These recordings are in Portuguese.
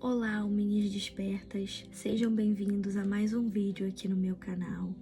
Olá, alminhas despertas, sejam bem-vindos a mais um vídeo aqui no meu canal.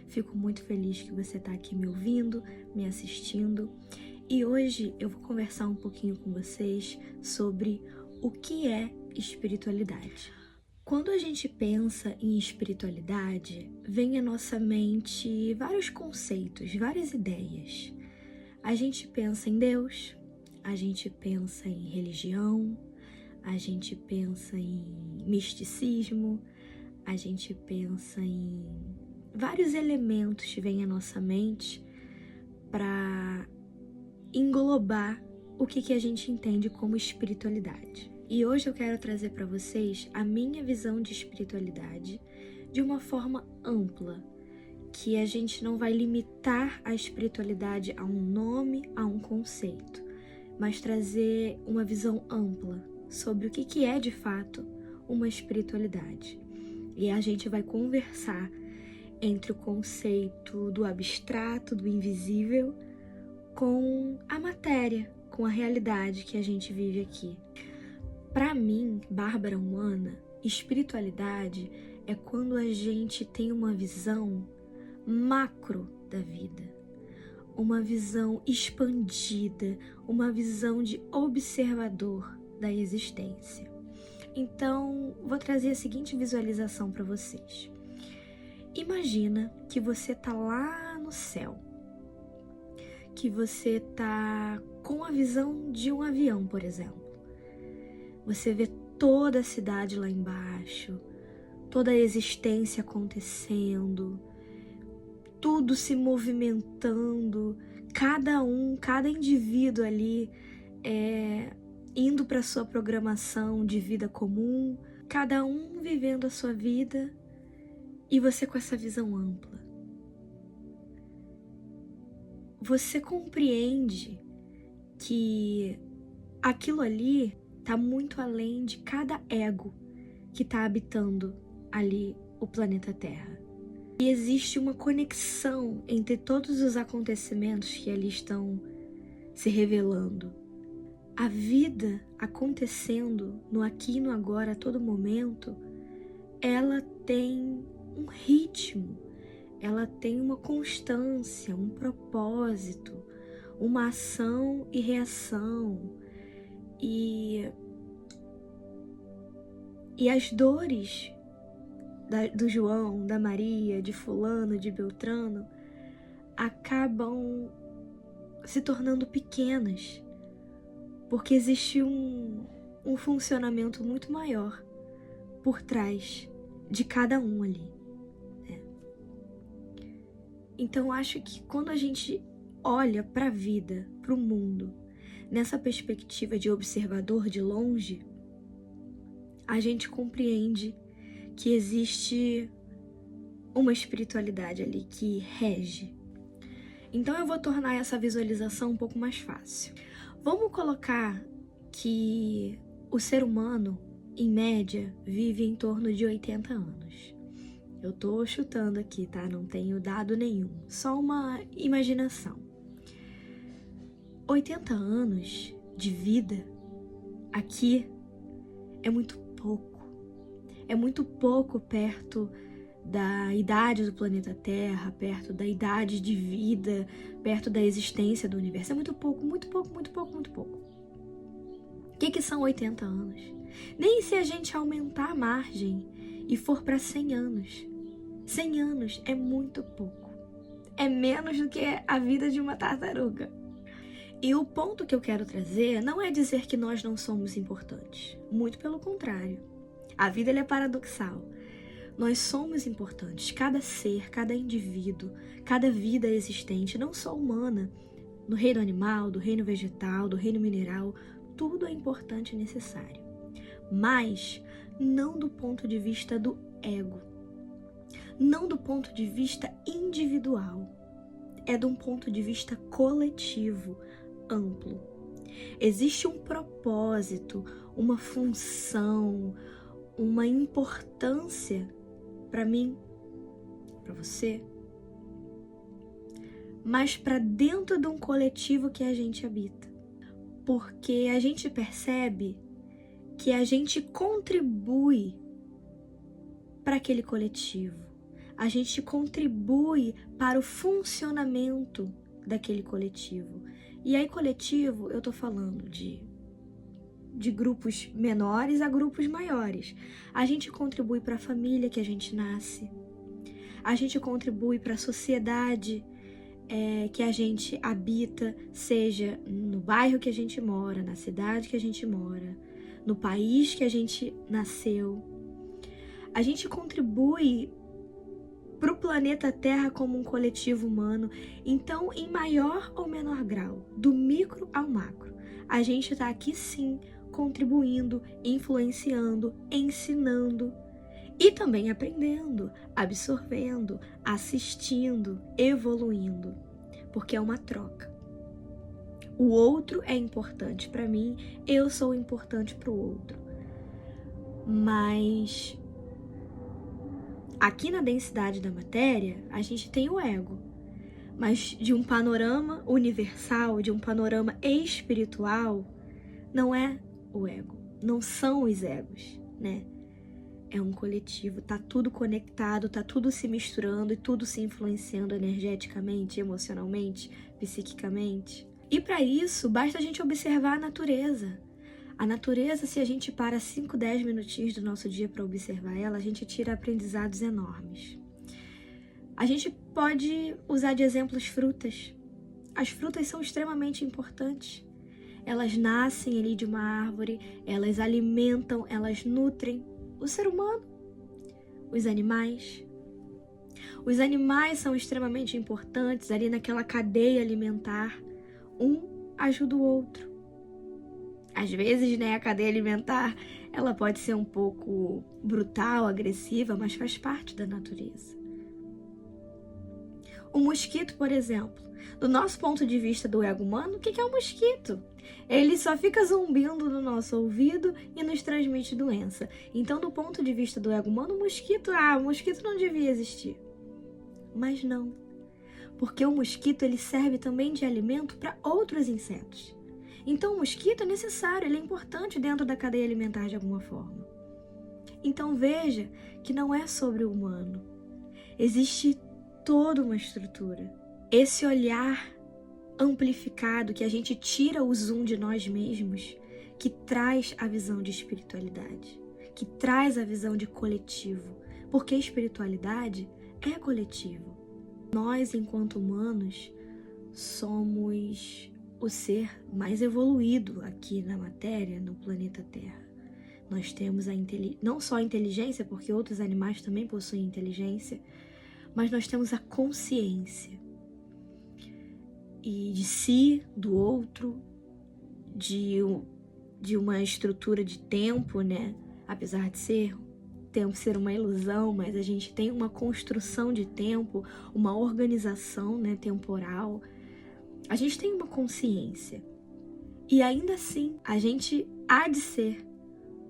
Fico muito feliz que você está aqui me ouvindo, me assistindo, e hoje eu vou conversar um pouquinho com vocês sobre o que é espiritualidade. Quando a gente pensa em espiritualidade, vem à nossa mente vários conceitos, várias ideias. A gente pensa em Deus, a gente pensa em religião, a gente pensa em misticismo, a gente pensa em vários elementos que vêm à nossa mente para englobar o que a gente entende como espiritualidade. E hoje eu quero trazer para vocês a minha visão de espiritualidade de uma forma ampla, que a gente não vai limitar a espiritualidade a um nome, a um conceito, mas trazer uma visão ampla sobre o que é de fato uma espiritualidade. E a gente vai conversar entre o conceito do abstrato, do invisível, com a matéria, com a realidade que a gente vive aqui. Para mim, Bárbara Humana, espiritualidade é quando a gente tem uma visão macro da vida, uma visão expandida, uma visão de observador da existência. Então, vou trazer a seguinte visualização para vocês. Imagina que você está lá no céu, que você está com a visão de um avião, por exemplo. Você vê toda a cidade lá embaixo, toda a existência acontecendo, tudo se movimentando, cada indivíduo ali indo para sua programação de vida comum, cada um vivendo a sua vida e você com essa visão ampla. Você compreende que aquilo ali está muito além de cada ego que está habitando ali o planeta Terra. E existe uma conexão entre todos os acontecimentos que ali estão se revelando. A vida acontecendo no aqui e no agora a todo momento, ela tem um ritmo, ela tem uma constância, um propósito, uma ação e reação. E as dores do João, da Maria, de fulano, de Beltrano, acabam se tornando pequenas, porque existe um funcionamento muito maior por trás de cada um ali, né? Então acho que quando a gente olha para a vida, para o mundo, nessa perspectiva de observador de longe, a gente compreende que existe uma espiritualidade ali que rege. Então eu vou tornar essa visualização um pouco mais fácil. Vamos colocar que o ser humano, em média, vive em torno de 80 anos. Eu tô chutando aqui, tá? Não tenho dado nenhum, só uma imaginação. 80 anos de vida aqui é muito pouco. É muito pouco perto da idade do planeta Terra, perto da idade de vida, perto da existência do universo. É muito pouco, muito pouco, muito pouco, muito pouco. O que são 80 anos? Nem se a gente aumentar a margem e for para 100 anos. 100 anos é muito pouco. É menos do que a vida de uma tartaruga. E o ponto que eu quero trazer não é dizer que nós não somos importantes. Muito pelo contrário. A vida ela é paradoxal. Nós somos importantes. Cada ser, cada indivíduo, cada vida existente, não só humana, no reino animal, do reino vegetal, do reino mineral, tudo é importante e necessário. Mas não do ponto de vista do ego. Não do ponto de vista individual. É de um ponto de vista coletivo, amplo. Existe um propósito, uma função, uma importância para mim, para você, mas para dentro de um coletivo que a gente habita. Porque a gente percebe que a gente contribui para aquele coletivo. A gente contribui para o funcionamento daquele coletivo. E aí, coletivo, eu tô falando de grupos menores a grupos maiores. A gente contribui para a família que a gente nasce. A gente contribui para a sociedade que a gente habita, seja no bairro que a gente mora, na cidade que a gente mora, no país que a gente nasceu. A gente contribui para o planeta Terra como um coletivo humano. Então, em maior ou menor grau, do micro ao macro, a gente está aqui sim contribuindo, influenciando, ensinando e também aprendendo, absorvendo, assistindo, evoluindo, porque é uma troca. O outro é importante para mim, eu sou importante para o outro. Mas aqui na densidade da matéria, a gente tem o ego. Mas de um panorama universal, de um panorama espiritual, não é o ego, não são os egos, né? É um coletivo, tá tudo conectado, tá tudo se misturando e tudo se influenciando energeticamente, emocionalmente, psiquicamente. E para isso, basta a gente observar a natureza. A natureza, se a gente para 5, 10 minutinhos do nosso dia para observar ela, a gente tira aprendizados enormes. A gente pode usar de exemplo as frutas. As frutas são extremamente importantes. Elas nascem ali de uma árvore, elas alimentam, elas nutrem o ser humano, os animais. Os animais são extremamente importantes ali naquela cadeia alimentar. Um ajuda o outro. Às vezes, né, a cadeia alimentar, ela pode ser um pouco brutal, agressiva, mas faz parte da natureza. O mosquito, por exemplo, do nosso ponto de vista do ego humano, o que é um mosquito? Ele só fica zumbindo no nosso ouvido e nos transmite doença. Então, do ponto de vista do ego humano, o mosquito não devia existir. Mas não, porque o mosquito ele serve também de alimento para outros insetos. Então, o mosquito é necessário, ele é importante dentro da cadeia alimentar de alguma forma. Então, veja que não é sobre o humano. Existe toda uma estrutura. Esse olhar amplificado, que a gente tira o zoom de nós mesmos, que traz a visão de espiritualidade, que traz a visão de coletivo, porque espiritualidade é coletivo. Nós, enquanto humanos, somos o ser mais evoluído aqui na matéria, no planeta Terra. Nós temos não só a inteligência, porque outros animais também possuem inteligência, mas nós temos a consciência. E de si, do outro, de uma estrutura de tempo, né? Apesar de tempo ser uma ilusão, mas a gente tem uma construção de tempo, uma organização, né, temporal. A gente tem uma consciência. E ainda assim, a gente há de ser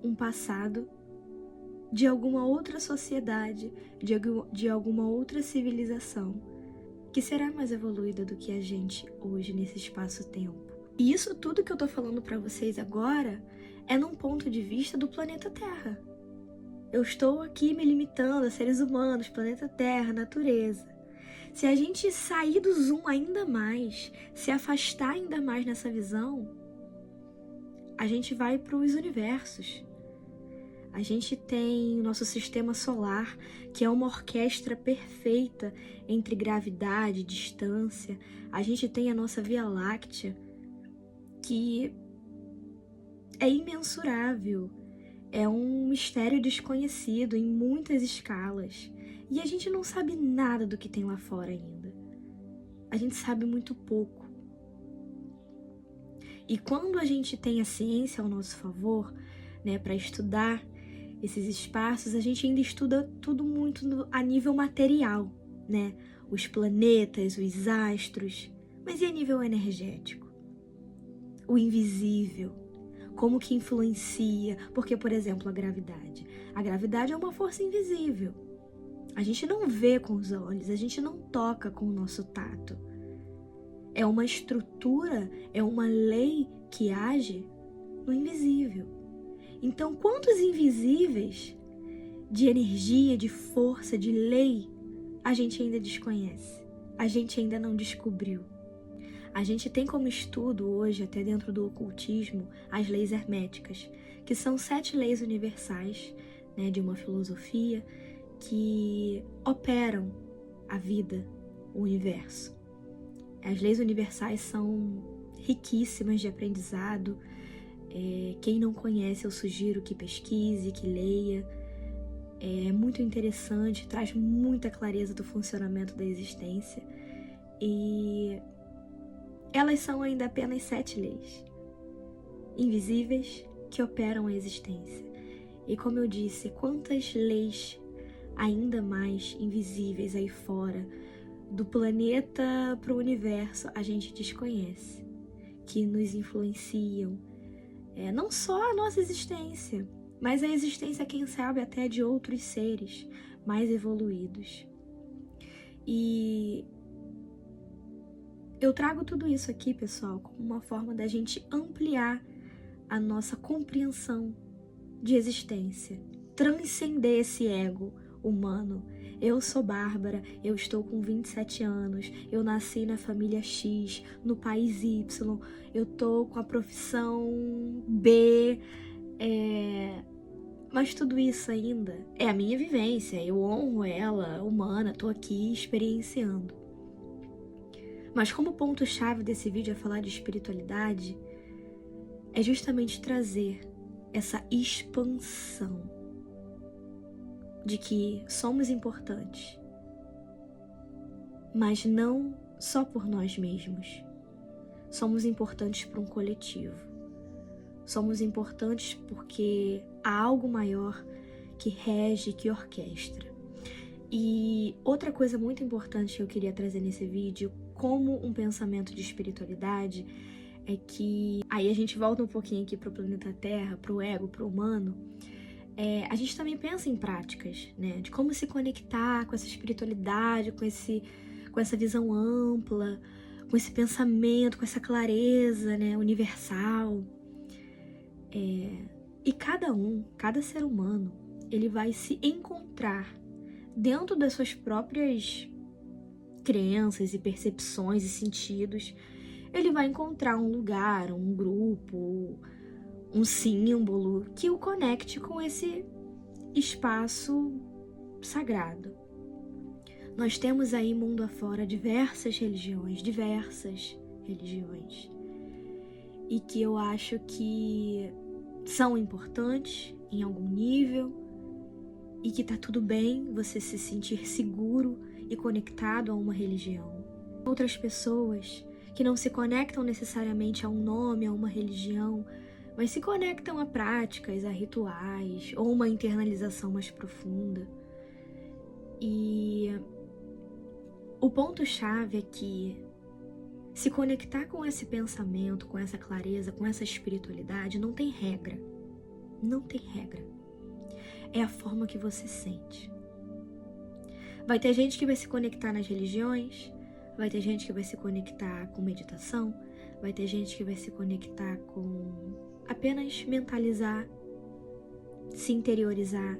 um passado de alguma outra sociedade, de alguma outra civilização, que será mais evoluída do que a gente hoje nesse espaço-tempo. E isso tudo que eu tô falando para vocês agora é num ponto de vista do planeta Terra. Eu estou aqui me limitando a seres humanos, planeta Terra, natureza. Se a gente sair do zoom ainda mais, se afastar ainda mais nessa visão, a gente vai para os universos. A gente tem o nosso sistema solar, que é uma orquestra perfeita entre gravidade e distância. A gente tem a nossa Via Láctea, que é imensurável. É um mistério desconhecido em muitas escalas. E a gente não sabe nada do que tem lá fora ainda. A gente sabe muito pouco. E quando a gente tem a ciência ao nosso favor, né, para estudar esses espaços, a gente ainda estuda tudo muito a nível material, né? Os planetas, os astros, mas e a nível energético? O invisível, como que influencia? Porque, por exemplo, a gravidade é uma força invisível. A gente não vê com os olhos, a gente não toca com o nosso tato. É uma estrutura, é uma lei que age no invisível. Então, quantos invisíveis de energia, de força, de lei, a gente ainda desconhece? A gente ainda não descobriu. A gente tem como estudo hoje, até dentro do ocultismo, as leis herméticas, que são 7 leis universais, né, de uma filosofia que operam a vida, o universo. As leis universais são riquíssimas de aprendizado. Quem não conhece, eu sugiro que pesquise, que leia. É muito interessante, traz muita clareza do funcionamento da existência. E elas são ainda apenas 7 leis invisíveis que operam a existência. E como eu disse, quantas leis ainda mais invisíveis aí fora, do planeta para o universo, a gente desconhece, que nos influenciam, não só a nossa existência, mas a existência, quem sabe, até de outros seres mais evoluídos. E eu trago tudo isso aqui, pessoal, como uma forma da gente ampliar a nossa compreensão de existência, transcender esse ego humano. Eu sou Bárbara, eu estou com 27 anos, eu nasci na família X, no país Y, eu tô com a profissão B, mas tudo isso ainda é a minha vivência, eu honro ela, humana, tô aqui experienciando. Mas como ponto-chave desse vídeo é falar de espiritualidade, é justamente trazer essa expansão de que somos importantes, mas não só por nós mesmos. Somos importantes para um coletivo. Somos importantes porque há algo maior que rege, que orquestra. E outra coisa muito importante que eu queria trazer nesse vídeo, como um pensamento de espiritualidade, é que aí a gente volta um pouquinho aqui para o planeta Terra, para o ego, para o humano. A gente também pensa em práticas, né? De como se conectar com essa espiritualidade, com essa visão ampla, com esse pensamento, com essa clareza, né, universal. E cada ser humano, ele vai se encontrar dentro das suas próprias crenças e percepções e sentidos. Ele vai encontrar um lugar, um grupo, um símbolo que o conecte com esse espaço sagrado. Nós temos aí mundo afora diversas religiões, e que eu acho que são importantes em algum nível e que tá tudo bem você se sentir seguro e conectado a uma religião. Outras pessoas que não se conectam necessariamente a um nome, a uma religião, mas se conectam a práticas, a rituais, ou uma internalização mais profunda. E o ponto-chave é que se conectar com esse pensamento, com essa clareza, com essa espiritualidade, não tem regra. Não tem regra. É a forma que você sente. Vai ter gente que vai se conectar nas religiões, vai ter gente que vai se conectar com meditação, vai ter gente que vai se conectar com apenas mentalizar, se interiorizar.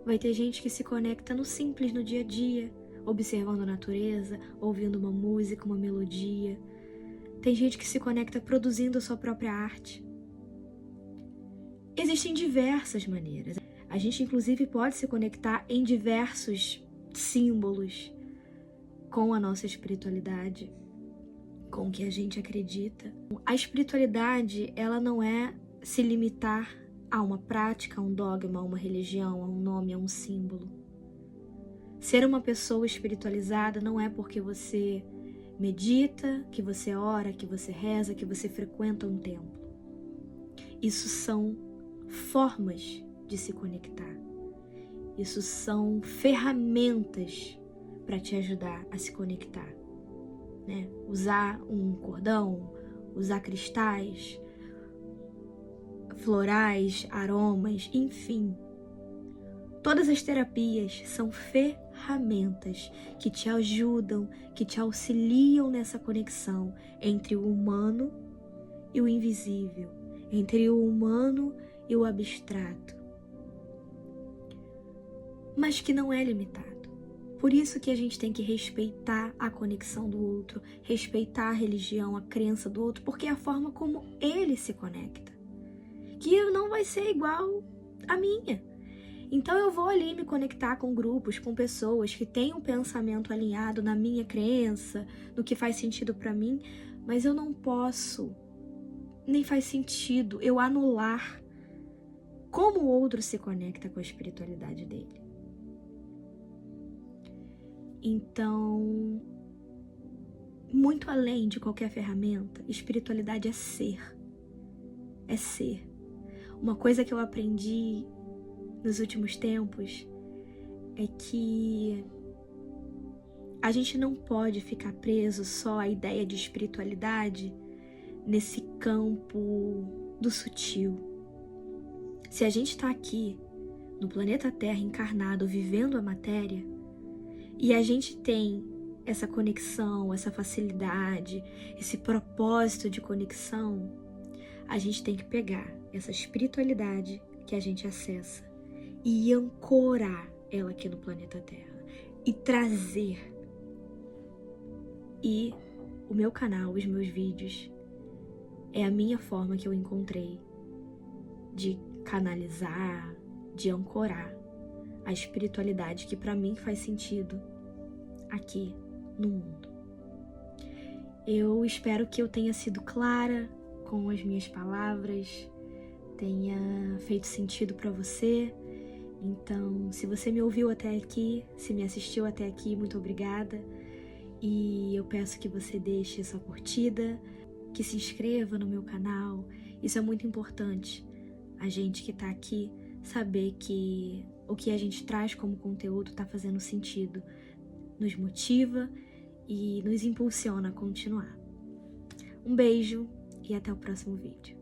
Vai ter gente que se conecta no simples, no dia a dia, observando a natureza, ouvindo uma música, uma melodia. Tem gente que se conecta produzindo a sua própria arte. Existem diversas maneiras. A gente, inclusive, pode se conectar em diversos símbolos com a nossa espiritualidade, com o que a gente acredita. A espiritualidade, ela não é se limitar a uma prática, a um dogma, a uma religião, a um nome, a um símbolo. Ser uma pessoa espiritualizada não é porque você medita, que você ora, que você reza, que você frequenta um templo. Isso são formas de se conectar. Isso são ferramentas para te ajudar a se conectar, né? Usar um cordão, usar cristais, florais, aromas, enfim. Todas as terapias são ferramentas que te ajudam, que te auxiliam nessa conexão entre o humano e o invisível, entre o humano e o abstrato, mas que não é limitado. Por isso que a gente tem que respeitar a conexão do outro, respeitar a religião, a crença do outro, porque é a forma como ele se conecta, que não vai ser igual à minha. Então eu vou ali me conectar com grupos, com pessoas que têm um pensamento alinhado na minha crença, no que faz sentido para mim, mas eu não posso, nem faz sentido eu anular como o outro se conecta com a espiritualidade dele. Então, muito além de qualquer ferramenta, espiritualidade é ser. É ser. Uma coisa que eu aprendi nos últimos tempos é que a gente não pode ficar preso só à ideia de espiritualidade nesse campo do sutil. Se a gente está aqui, no planeta Terra encarnado, vivendo a matéria, e a gente tem essa conexão, essa facilidade, esse propósito de conexão, a gente tem que pegar essa espiritualidade que a gente acessa e ancorar ela aqui no planeta Terra e trazer. E o meu canal, os meus vídeos, é a minha forma que eu encontrei de canalizar, de ancorar a espiritualidade que para mim faz sentido aqui no mundo. Eu espero que eu tenha sido clara com as minhas palavras, tenha feito sentido para você. Então, se você me ouviu até aqui, se me assistiu até aqui, muito obrigada. E eu peço que você deixe essa curtida, que se inscreva no meu canal. Isso é muito importante. A gente que tá aqui saber que o que a gente traz como conteúdo tá fazendo sentido, nos motiva e nos impulsiona a continuar. Um beijo e até o próximo vídeo.